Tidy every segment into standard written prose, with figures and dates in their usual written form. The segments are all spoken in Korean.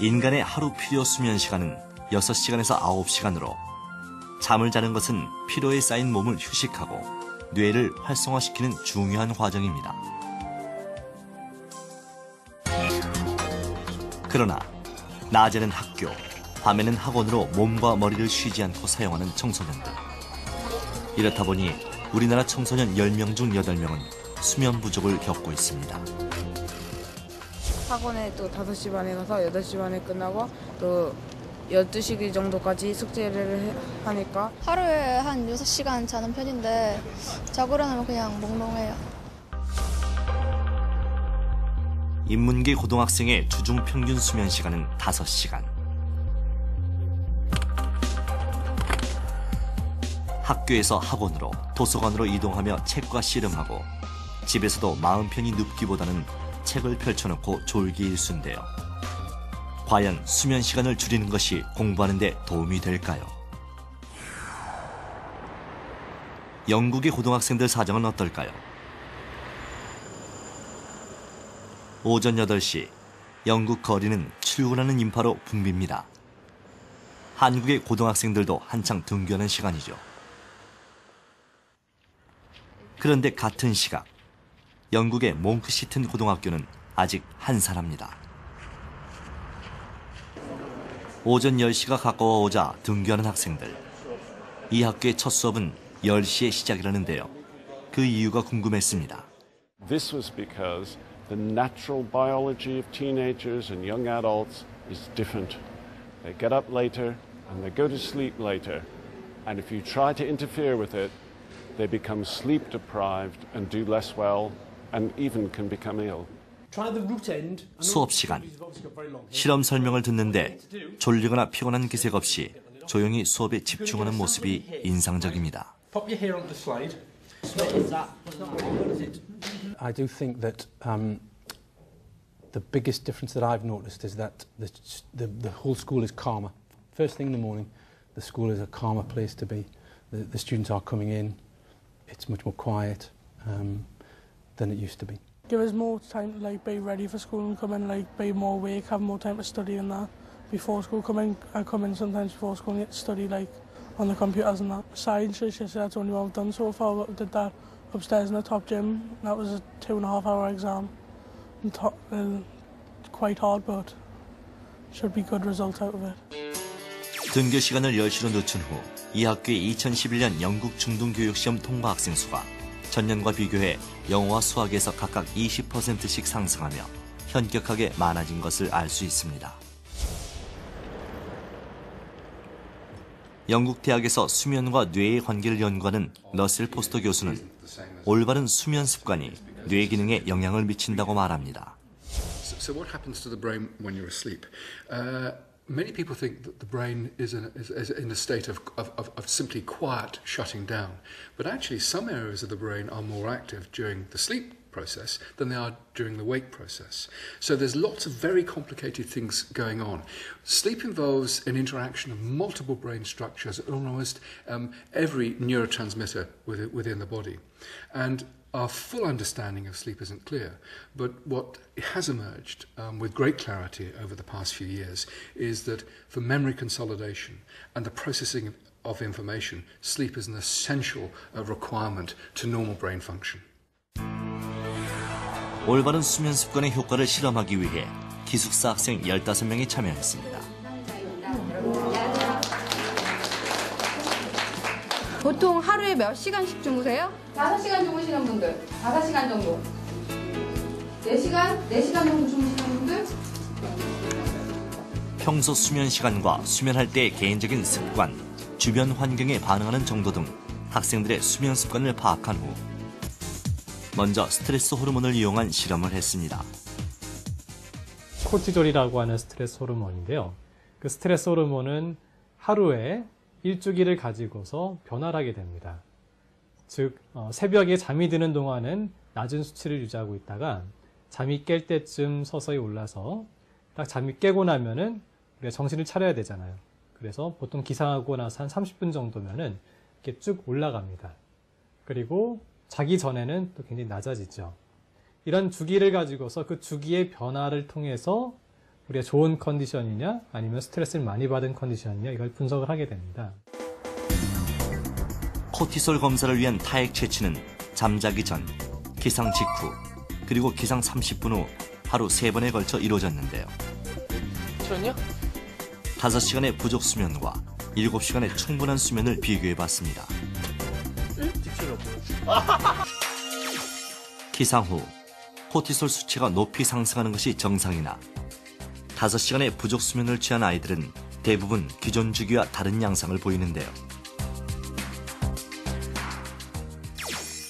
인간의 하루 필요 수면 시간은 6시간에서 9시간으로 잠을 자는 것은 피로에 쌓인 몸을 휴식하고 뇌를 활성화시키는 중요한 과정입니다. 그러나 낮에는 학교, 밤에는 학원으로 몸과 머리를 쉬지 않고 사용하는 청소년들. 이렇다 보니 우리나라 청소년 10명 중 8명은 수면 부족을 겪고 있습니다. 학원에 또 5시 반에 가서 8시 반에 끝나고 또 12시 정도까지 숙제를 하니까 하루에 한 6시간 자는 편인데 자고 일어나면 그냥 몽롱해요. 인문계 고등학생의 주중 평균 수면 시간은 5시간. 학교에서 학원으로, 도서관으로 이동하며 책과 씨름하고 집에서도 마음 편히 눕기보다는 책을 펼쳐놓고 졸기 일쑤인데요. 과연 수면 시간을 줄이는 것이 공부하는 데 도움이 될까요? 영국의 고등학생들 사정은 어떨까요? 오전 8시, 영국 거리는 출근하는 인파로 붐빕니다. 한국의 고등학생들도 한창 등교하는 시간이죠. 그런데 같은 시각, 영국의 몽크시튼 고등학교는 아직 한산합니다. 오전 10시가 가까워오자 등교하는 학생들. 이 학교의 첫 수업은 10시에 시작이라는데요. 그 이유가 궁금했습니다. This was because the natural biology of teenagers and young adults is different. They get up later and they go to sleep later. And if you try to interfere with it, they become sleep deprived and do less well and even can become ill. 수업 시간, 실험 설명을 듣는데 졸리거나 피곤한 기색 없이 조용히 수업에 집중하는 모습이 인상적입니다. I do think that the biggest difference that I've noticed is that the whole school is calmer. First thing in the morning, the school is a calmer place to be. The students are coming in. It's much more quiet than it used to be. Give us more time to be ready for school and come in be more awake, have more time to study and that before school. I come in sometimes before school and get to study on the computers and that. Science is just that's only what I've done so far. I did that upstairs in the top gym. That was a 2.5-hour exam. Quite hard, but should be good results out of it. 등교 시간을 10시로 늦춘 후 이 학교의 2011년 영국 중등교육시험 통과 학생 수가 전년과 비교해 영어와 수학에서 각각 20%씩 상승하며 현격하게 많아진 것을 알 수 있습니다. 영국 대학에서 수면과 뇌의 관계를 연구하는 러셀 포스터 교수는 올바른 수면 습관이 뇌 기능에 영향을 미친다고 말합니다. So what happens to the brain when you're asleep? Many people think that the brain is in a state of simply quiet shutting down. But actually some areas of the brain are more active during the sleep process than they are during the wake process. So there's lots of very complicated things going on. Sleep involves an interaction of multiple brain structures at almost every neurotransmitter within the body. And our full understanding of sleep isn't clear, but what has emerged with great clarity over the past few years is that for memory consolidation and the processing of information, sleep is an essential requirement to normal brain function. 올바른 수면 습관의 효과를 실험하기 위해 기숙사 학생 15명이 참여했습니다. 보통 하루에 몇 시간씩 주무세요? 5시간 주무시는 분들, 5시간 정도. 4시간? 4시간 정도 주무시는 분들? 평소 수면 시간과 수면할 때의 개인적인 습관, 주변 환경에 반응하는 정도 등 학생들의 수면 습관을 파악한 후 먼저 스트레스 호르몬을 이용한 실험을 했습니다. 코르티졸이라고 하는 스트레스 호르몬인데요. 그 스트레스 호르몬은 하루에 일주기를 가지고서 변화를 하게 됩니다. 즉 새벽에 잠이 드는 동안은 낮은 수치를 유지하고 있다가 잠이 깰 때쯤 서서히 올라서 딱 잠이 깨고 나면은 우리가 정신을 차려야 되잖아요. 그래서 보통 기상하고 나서 한 30분 정도면은 이렇게 쭉 올라갑니다. 그리고 자기 전에는 또 굉장히 낮아지죠. 이런 주기를 가지고서 그 주기의 변화를 통해서 우리가 좋은 컨디션이냐 아니면 스트레스를 많이 받은 컨디션이냐 이걸 분석을 하게 됩니다. 코티솔 검사를 위한 타액 채취는 잠자기 전, 기상 직후, 그리고 기상 30분 후 하루 3번에 걸쳐 이루어졌는데요. 저는요? 5시간의 부족 수면과 7시간의 충분한 수면을 비교해봤습니다. 기상 후 코티솔 수치가 높이 상승하는 것이 정상이나 5시간의 부족 수면을 취한 아이들은 대부분 기존 주기와 다른 양상을 보이는데요.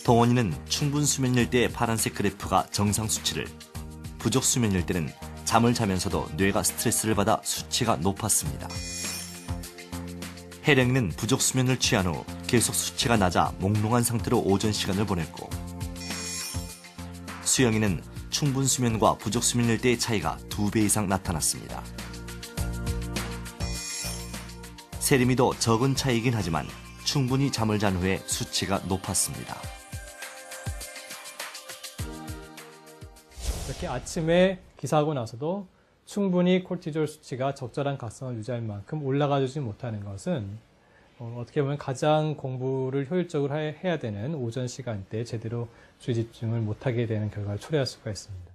동원이는 충분 수면일 때의 파란색 그래프가 정상 수치를, 부족 수면일 때는 잠을 자면서도 뇌가 스트레스를 받아 수치가 높았습니다. 혜령이는 부족 수면을 취한 후 계속 수치가 낮아 몽롱한 상태로 오전 시간을 보냈고, 수영이는 충분 수면과 부족 수면일 때의 차이가 2배 이상 나타났습니다. 세림이도 적은 차이긴 하지만 충분히 잠을 잔 후에 수치가 높았습니다. 이렇게 아침에 기사하고 나서도 충분히 콜티졸 수치가 적절한 각성을 유지할 만큼 올라가지 못하는 것은 어떻게 보면 가장 공부를 효율적으로 해야 되는 오전 시간대에 제대로 주의 집중을 못하게 되는 결과를 초래할 수가 있습니다.